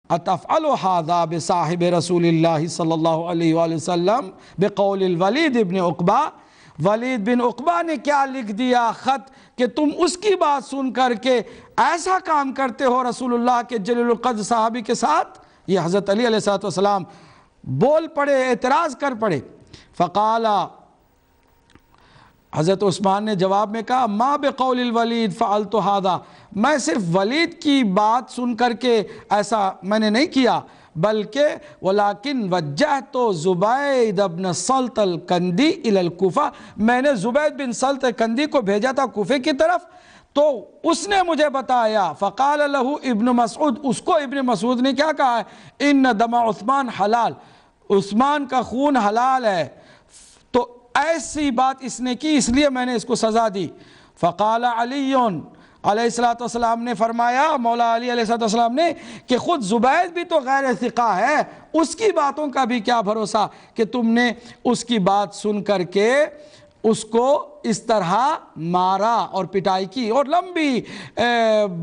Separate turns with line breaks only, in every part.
اتفعل هذا بصاحب رسول اللہ صلی اللہ علیہ وآلہ وسلم بقول الولید ابن عقبہ، ولید بن عقبہ نے کیا لکھ دیا خط کہ تم اس کی بات سن کر کے ایسا کام کرتے ہو رسول اللہ کے جلیل القدر صحابی کے ساتھ؟ یہ حضرت علی علیہ السلام بول پڑے، اعتراض کر پڑے۔ فقال، حضرت عثمان نے جواب میں کہا ما بقول الولید فعلت هذا، میں صرف ولید کی بات سن کر کے ایسا میں نے نہیں کیا، بلکہ ولیکن وجہت زبید بن سلط الکندی الی الکوفہ، میں نے زبید بن سلط الکندی کو بھیجا تھا کوفے کی طرف، تو اس نے مجھے بتایا۔ فقال له ابن مسعود، اس کو ابن مسعود نے کیا کہا ہے؟ ان دم عثمان حلال، عثمان کا خون حلال ہے، تو ایسی بات اس نے کی، اس لیے میں نے اس کو سزا دی۔ فقال علی علیہ السلام نے فرمایا، مولا علی علیہ السلام نے، کہ خود زبید بھی تو غیر ثقہ ہے، اس کی باتوں کا بھی کیا بھروسہ کہ تم نے اس کی بات سن کر کے اس کو اس طرح مارا اور پٹائی کی۔ اور لمبی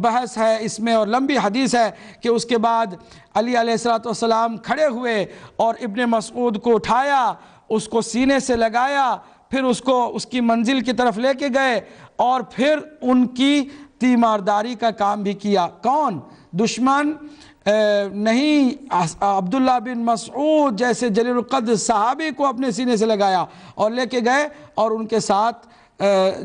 بحث ہے اس میں اور لمبی حدیث ہے کہ اس کے بعد علی علیہ السلام کھڑے ہوئے اور ابن مسعود کو اٹھایا، اس کو سینے سے لگایا، پھر اس کو اس کی منزل کی طرف لے کے گئے اور پھر ان کی تیمارداری کا کام بھی کیا۔ کون؟ دشمن نہیں، عبداللہ بن مسعود جیسے جلیل القدر صحابی کو اپنے سینے سے لگایا اور لے کے گئے اور ان کے ساتھ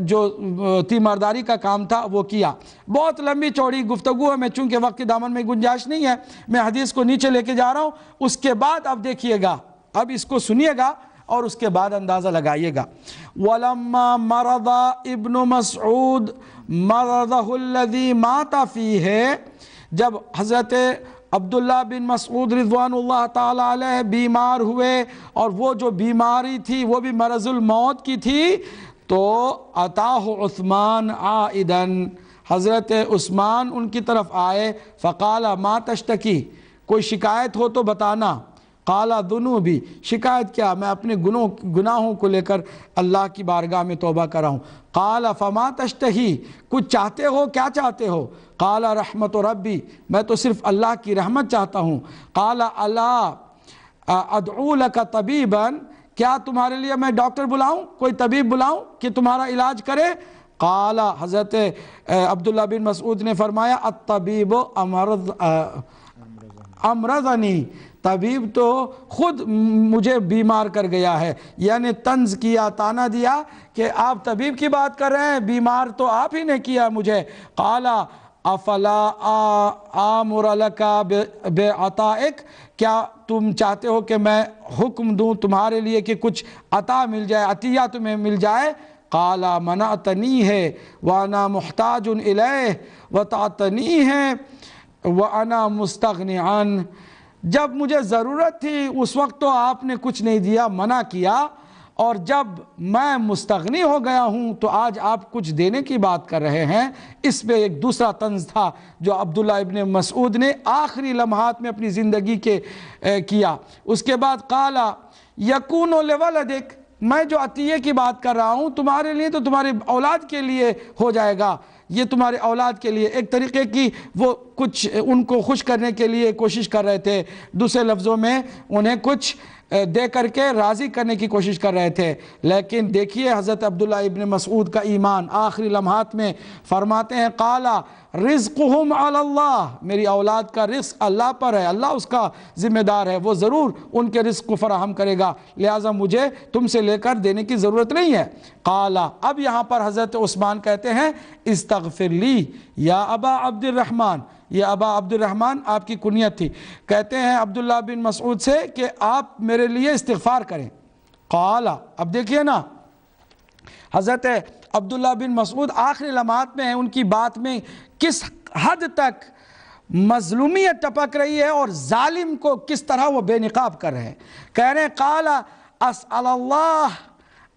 جو تیمارداری کا کام تھا وہ کیا۔ بہت لمبی چوڑی گفتگو ہے، میں چونکہ وقت کے دامن میں گنجائش نہیں ہے، میں حدیث کو نیچے لے کے جا رہا ہوں۔ اس کے بعد اب دیکھیے گا، اب اس کو سنیے گا اور اس کے بعد اندازہ لگائیے گا۔ وَلَمَّا مَرَضَ ابن مسعود مَرَضَهُ الَّذِي مَاتَ فِيهِ، جب حضرت عبداللہ بن مسعود رضوان اللہ تعالی علیہ بیمار ہوئے اور وہ جو بیماری تھی وہ بھی مرض الموت کی تھی، تو اتاہ عثمان عائدن، حضرت عثمان ان کی طرف آئے۔ فقال ما تشتکی، کوئی شکایت ہو تو بتانا۔ قال ذنوبی، شکایت کیا؟ میں اپنے گناہوں کو لے کر اللہ کی بارگاہ میں توبہ کر رہا ہوں۔ قال فما تشتہی، کچھ چاہتے ہو؟ کیا چاہتے ہو؟ قال رحمت ربی، میں تو صرف اللہ کی رحمت چاہتا ہوں۔ قال الا ادعو لک طبیبا، کیا تمہارے لیے میں ڈاکٹر بلاؤں، کوئی طبیب بلاؤں کہ تمہارا علاج کرے؟ قال، حضرت عبداللہ بن مسعود نے فرمایا الطبیب امرضنی، طبیب تو خود مجھے بیمار کر گیا ہے، یعنی طنز کیا، تانا دیا کہ آپ طبیب کی بات کر رہے ہیں، بیمار تو آپ ہی نے کیا مجھے۔ قال افلا آمر لک بعطائک، کیا تم چاہتے ہو کہ میں حکم دوں تمہارے لیے کہ کچھ عطا مل جائے، عطیہ تمہیں مل جائے؟ قال منعتنی ہے وانا محتاج الیہ وتعتنی ہے وانا مستغنی عنہ، جب مجھے ضرورت تھی اس وقت تو آپ نے کچھ نہیں دیا، منع کیا، اور جب میں مستغنی ہو گیا ہوں تو آج آپ کچھ دینے کی بات کر رہے ہیں۔ اس میں ایک دوسرا طنز تھا جو عبداللہ ابن مسعود نے آخری لمحات میں اپنی زندگی کے کیا۔ اس کے بعد قال یکون لولدک، میں جو عطیے کی بات کر رہا ہوں تمہارے لیے تو تمہاری اولاد کے لیے ہو جائے گا، یہ تمہارے اولاد کے لیے، ایک طریقے کی وہ کچھ ان کو خوش کرنے کے لیے کوشش کر رہے تھے، دوسرے لفظوں میں انہیں کچھ دے کر کے راضی کرنے کی کوشش کر رہے تھے۔ لیکن دیکھیے حضرت عبداللہ ابن مسعود کا ایمان، آخری لمحات میں فرماتے ہیں قال رزقہم علی اللہ، میری اولاد کا رزق اللہ پر ہے، اللہ اس کا ذمہ دار ہے، وہ ضرور ان کے رزق کو فراہم کرے گا، لہٰذا مجھے تم سے لے کر دینے کی ضرورت نہیں ہے۔ قال، اب یہاں پر حضرت عثمان کہتے ہیں استغفر لی یا ابا عبد الرحمن، یہ ابا عبد الرحمن آپ کی کنیت تھی، کہتے ہیں عبداللہ بن مسعود سے کہ آپ میرے لیے استغفار کریں۔ قال، اب دیکھیے نا حضرت عبداللہ بن مسعود آخری لمحات میں ہیں، ان کی بات میں کس حد تک مظلومیت ٹپک رہی ہے اور ظالم کو کس طرح وہ بے نقاب کر رہے ہیں۔ کہہ رہے ہیں قال اسأل اللہ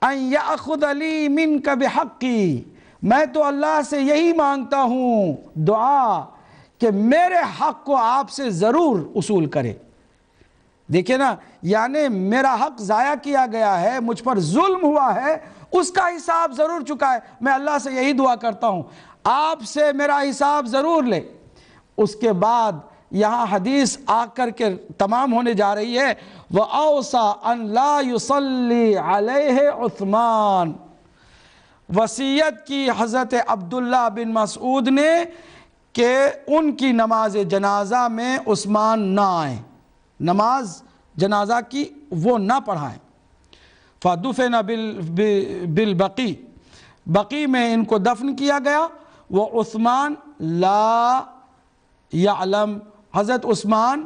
ان یأخذ لی منک بحقی، میں تو اللہ سے یہی مانگتا ہوں دعا کہ میرے حق کو آپ سے ضرور اصول کرے۔ دیکھیں نا، یعنی میرا حق ضائع کیا گیا ہے، مجھ پر ظلم ہوا ہے، اس کا حساب ضرور چکا ہے، میں اللہ سے یہی دعا کرتا ہوں آپ سے میرا حساب ضرور لے۔ اس کے بعد یہاں حدیث آ کر کے تمام ہونے جا رہی ہے وَأَوْصَى أَنْ لَا يُصَلِّي عَلَيْهِ عثمان، وصیت کی حضرت عبداللہ بن مسعود نے کہ ان کی نماز جنازہ میں عثمان نہ آئیں، نماز جنازہ کی وہ نہ پڑھائیں۔ فَدُفِنَ بِالْبَقِي، بقی میں ان کو دفن کیا گیا۔ وعثمان لا یعلم، حضرت عثمان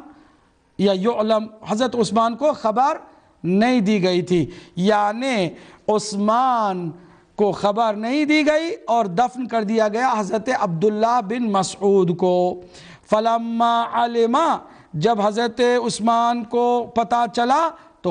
یا یعلم، حضرت عثمان کو خبر نہیں دی گئی تھی، یعنی عثمان کو خبر نہیں دی گئی اور دفن کر دیا گیا حضرت عبداللہ بن مسعود کو۔ فلما علم، جب حضرت عثمان کو پتہ چلا تو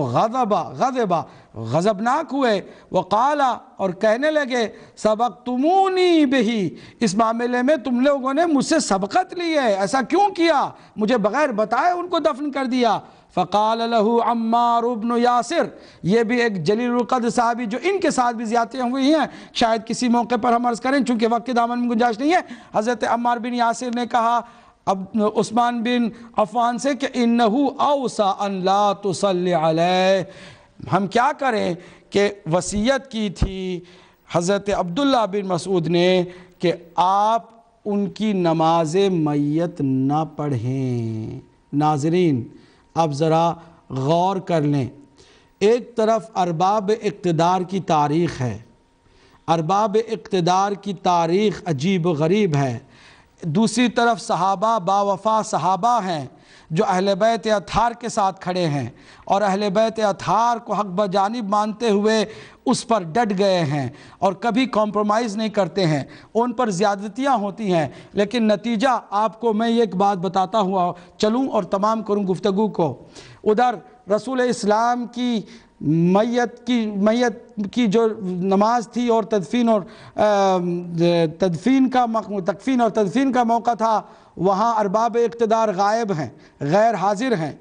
غضبناک ہوئے، وقال، اور کہنے لگے سبقتمونی بہی، اس معاملے میں تم لوگوں نے مجھ سے سبقت لی ہے، ایسا کیوں کیا، مجھے بغیر بتائے ان کو دفن کر دیا۔ فقال له عمار بن یاسر، یہ بھی ایک جلیل القدر صحابی جو ان کے ساتھ بھی زیادتیاں ہوئی ہیں، شاید کسی موقع پر ہم عرض کریں چونکہ وقت کے دامن میں گنجائش نہیں ہے، حضرت عمار بن یاسر نے کہا عثمان بن عفان سے کہ انہو اوصى ان لا تصلی علیہ، ہم کیا کریں کہ وصیت کی تھی حضرت عبداللہ بن مسعود نے کہ آپ ان کی نماز میت نہ پڑھیں۔ ناظرین اب ذرا غور کر لیں، ایک طرف ارباب اقتدار کی تاریخ ہے، ارباب اقتدار کی تاریخ عجیب و غریب ہے، دوسری طرف صحابہ باوفا صحابہ ہیں جو اہل بیت اطہار کے ساتھ کھڑے ہیں اور اہل بیت اطہار کو حق بجانب مانتے ہوئے اس پر ڈٹ گئے ہیں اور کبھی کمپرومائز نہیں کرتے ہیں، ان پر زیادتیاں ہوتی ہیں، لیکن نتیجہ آپ کو میں ایک بات بتاتا ہوا چلوں اور تمام کروں گفتگو کو۔ ادھر رسول اسلام کی میت کی جو نماز تھی اور تدفین اور تدفین کا موقع تھا، وہاں ارباب اقتدار غائب ہیں، غیر حاضر ہیں۔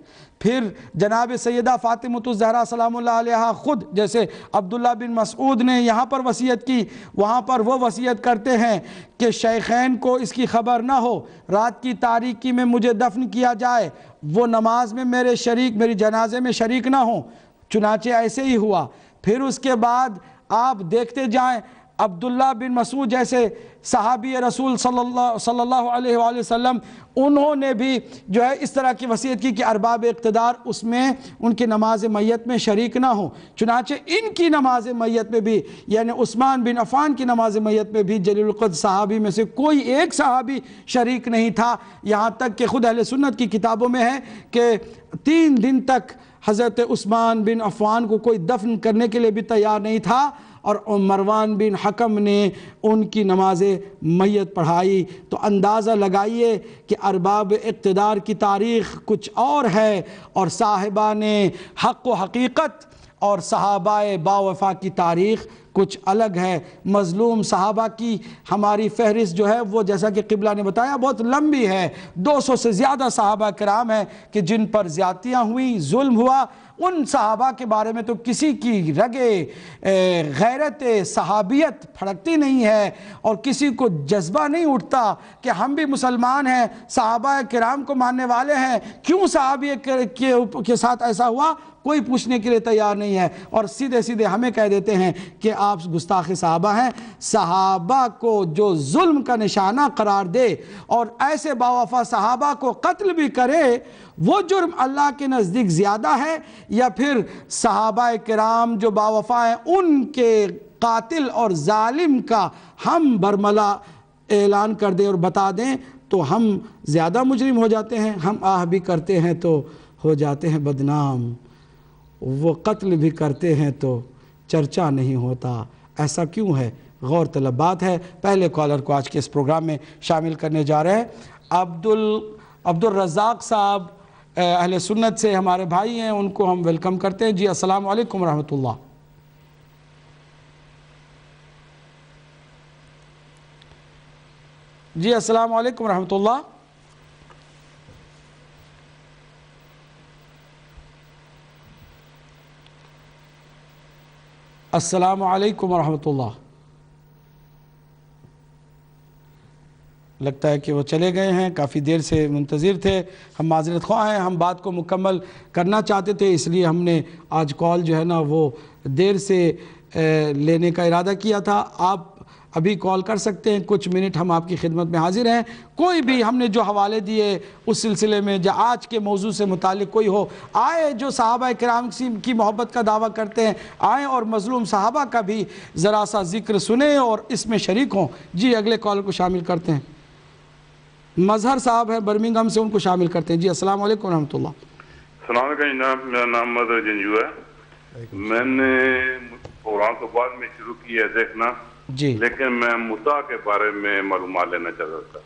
پھر جناب سیدہ فاطمۃ الزہرا سلام اللہ علیہا خود، جیسے عبداللہ بن مسعود نے یہاں پر وصیت کی، وہاں پر وہ وصیت کرتے ہیں کہ شیخین کو اس کی خبر نہ ہو، رات کی تاریکی میں مجھے دفن کیا جائے، وہ نماز میں میری جنازے میں شریک نہ ہوں۔ چنانچہ ایسے ہی ہوا۔ پھر اس کے بعد آپ دیکھتے جائیں عبداللہ بن مسعود جیسے صحابی رسول صلی اللہ علیہ وآلہ وسلم، انہوں نے بھی جو ہے اس طرح کی وصیت کی کہ ارباب اقتدار اس میں ان کی نماز میت میں شریک نہ ہوں۔ چنانچہ ان کی نماز میت میں بھی، یعنی عثمان بن عفان کی نماز میت میں بھی جلیل القدر صحابی میں سے کوئی ایک صحابی شریک نہیں تھا، یہاں تک کہ خود اہل سنت کی کتابوں میں ہے کہ 3 دن تک حضرت عثمان بن عفان کو کوئی دفن کرنے کے لیے بھی تیار نہیں تھا اور مروان بن حکم نے ان کی نماز میت پڑھائی۔ تو اندازہ لگائیے کہ ارباب اقتدار کی تاریخ کچھ اور ہے اور صاحبان حق و حقیقت اور صحابہ باوفا کی تاریخ کچھ الگ ہے۔ مظلوم صحابہ کی ہماری فہرست جو ہے وہ جیسا کہ قبلہ نے بتایا بہت لمبی ہے، 200 سے زیادہ صحابہ کرام ہیں کہ جن پر زیادتیاں ہوئیں، ظلم ہوا۔ ان صحابہ کے بارے میں تو کسی کی رگے غیرت صحابیت پھڑکتی نہیں ہے اور کسی کو جذبہ نہیں اٹھتا کہ ہم بھی مسلمان ہیں، صحابہ کرام کو ماننے والے ہیں، کیوں صحابی کے ساتھ ایسا ہوا، کوئی پوچھنے کے لیے تیار نہیں ہے اور سیدھے سیدھے ہمیں کہہ دیتے ہیں کہ آپ گستاخ صحابہ ہیں۔ صحابہ کو جو ظلم کا نشانہ قرار دے اور ایسے باوفا صحابہ کو قتل بھی کرے، وہ جرم اللہ کے نزدیک زیادہ ہے یا پھر صحابہ کرام جو باوفا ہیں ان کے قاتل اور ظالم کا ہم برملا اعلان کر دیں اور بتا دیں تو ہم زیادہ مجرم ہو جاتے ہیں، ہم آہ بھی کرتے ہیں تو ہو جاتے ہیں بدنام، وہ قتل بھی کرتے ہیں تو چرچا نہیں ہوتا۔ ایسا کیوں ہے؟ غور طلب بات ہے۔ پہلے کالر کو آج کے اس پروگرام میں شامل کرنے جا رہے ہیں۔ عبد الرزاق صاحب اہل سنت سے ہمارے بھائی ہیں، ان کو ہم ویلکم کرتے ہیں۔ جی السلام علیکم ورحمۃ اللہ۔ جی السلام علیکم ورحمۃ اللہ۔ السلام علیکم ورحمۃ اللہ۔ لگتا ہے کہ وہ چلے گئے ہیں، کافی دیر سے منتظر تھے، ہم معذرت خواہ ہیں، ہم بات کو مکمل کرنا چاہتے تھے، اس لیے ہم نے آج کال جو ہے نا وہ دیر سے لینے کا ارادہ کیا تھا۔ آپ ابھی کال کر سکتے ہیں، کچھ منٹ ہم آپ کی خدمت میں حاضر ہیں۔ کوئی بھی ہم نے جو حوالے دیے اس سلسلے میں جو آج کے موضوع سے متعلق کوئی ہو، آئے جو صحابہ کرام کی محبت کا دعویٰ کرتے ہیں، آئیں اور مظلوم صحابہ کا بھی ذرا سا ذکر سنیں اور اس میں شریک ہوں۔ جی اگلے کال کو شامل کرتے ہیں، مظہر صاحب ہیں برمنگھم سے، ان کو شامل کرتے ہیں۔ جی السلام علیکم ورحمۃ اللہ۔
السلام علیکم جناب، میرا نام مظہر جنجو ہے۔ میں نے پروگرام تو بعد میں شروع کیا ہے دیکھنا،
جی
لیکن میں متع کے بارے میں معلومات لینا چاہتا تھا۔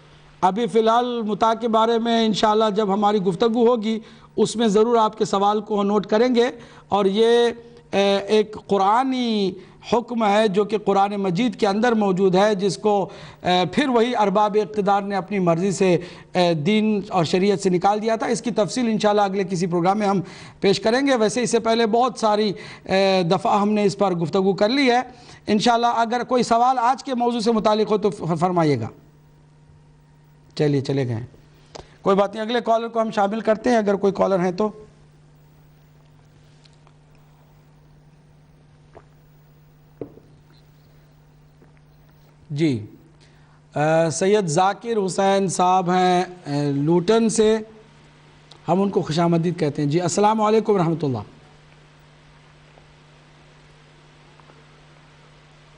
ابھی فی الحال متع کے بارے میں انشاءاللہ جب ہماری گفتگو ہوگی اس میں ضرور آپ کے سوال کو نوٹ کریں گے، اور یہ ایک قرآنی حکم ہے جو کہ قرآن مجید کے اندر موجود ہے، جس کو پھر وہی ارباب اقتدار نے اپنی مرضی سے دین اور شریعت سے نکال دیا تھا۔ اس کی تفصیل انشاءاللہ اگلے کسی پروگرام میں ہم پیش کریں گے۔ ویسے اس سے پہلے بہت ساری دفعہ ہم نے اس پر گفتگو کر لی ہے۔ انشاءاللہ اگر کوئی سوال آج کے موضوع سے متعلق ہو تو فرمائیے گا۔ چلیے چلے گئے، کوئی بات نہیں، اگلے کالر کو ہم شامل کرتے ہیں اگر کوئی کالر ہیں تو۔ جی سید ذاکر حسین صاحب ہیں لوٹن سے، ہم ان کو خوش آمدید کہتے ہیں۔ جی السلام علیکم ورحمۃ اللہ۔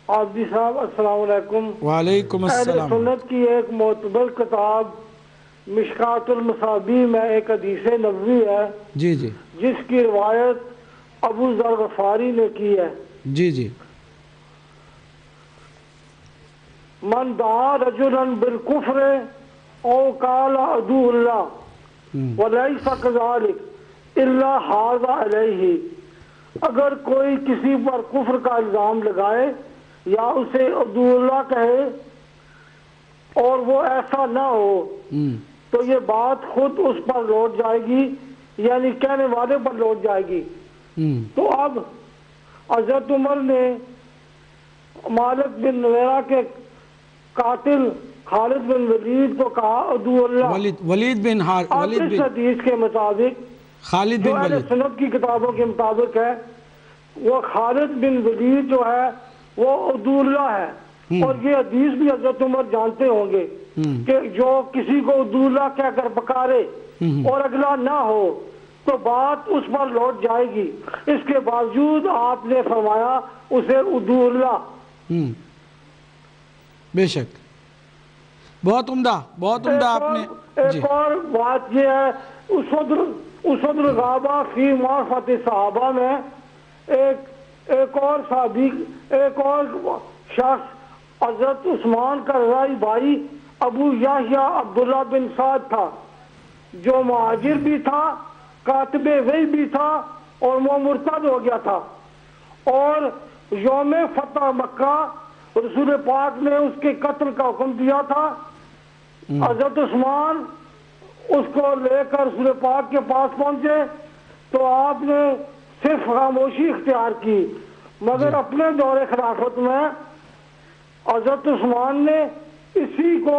عابدی صاحب السلام علیکم۔
وعلیکم
اہل
السلام۔
سنت کی ایک معتبر کتاب مشکات المصابیح میں ایک حدیث نبوی ہے
جی جی
جس کی روایت ابو ذر غفاری نے کی ہے۔
جی جی
من دعا رجلا بالکفر او قال عدو اللہ ولیس کذالک الا ھذا علیہ، اگر کوئی کسی پر کفر کا الزام لگائے یا اسے عدو اللہ کہے اور وہ ایسا نہ ہو تو یہ بات خود اس پر لوٹ جائے گی، یعنی کہنے والے پر لوٹ جائے گی۔ تو اب حضرت عمر نے مالک بن نویرہ کے قاتل خالد بن ولید کو کہا عدو اللہ۔
ولید بن
اب اس حدیث کے مطابق
خالد
جو
بن
اہل
ولید،
سنت کی کتابوں کے مطابق ہے، وہ خالد بن ولید جو ہے وہ عدو اللہ ہے۔ اور یہ حدیث بھی حضرت عمر جانتے ہوں گے کہ جو کسی کو عدو اللہ کہہ کر پکارے اور اگلا نہ ہو تو بات اس پر لوٹ جائے گی، اس کے باوجود آپ نے فرمایا اسے عدو اللہ۔
بے شک، بہت عمدہ آپ نے۔
ایک اور بات یہ ہے، اسود الغابہ فی معرفت صحابہ میں ایک اور صحابی، ایک اور شخص حضرت عثمان کا رضائی بھائی ابو یحییٰ عبداللہ بن سعد تھا، جو مہاجر بھی تھا، کاتب وحی بھی تھا اور وہ مرتد ہو گیا تھا، اور یوم فتح مکہ رسول پاک نے اس کے قتل کا حکم دیا تھا۔ حضرت عثمان اس کو لے کر رسول پاک کے پاس پہنچے تو آپ نے صرف خاموشی اختیار کی، مگر اپنے دور خلافت میں حضرت عثمان نے اسی کو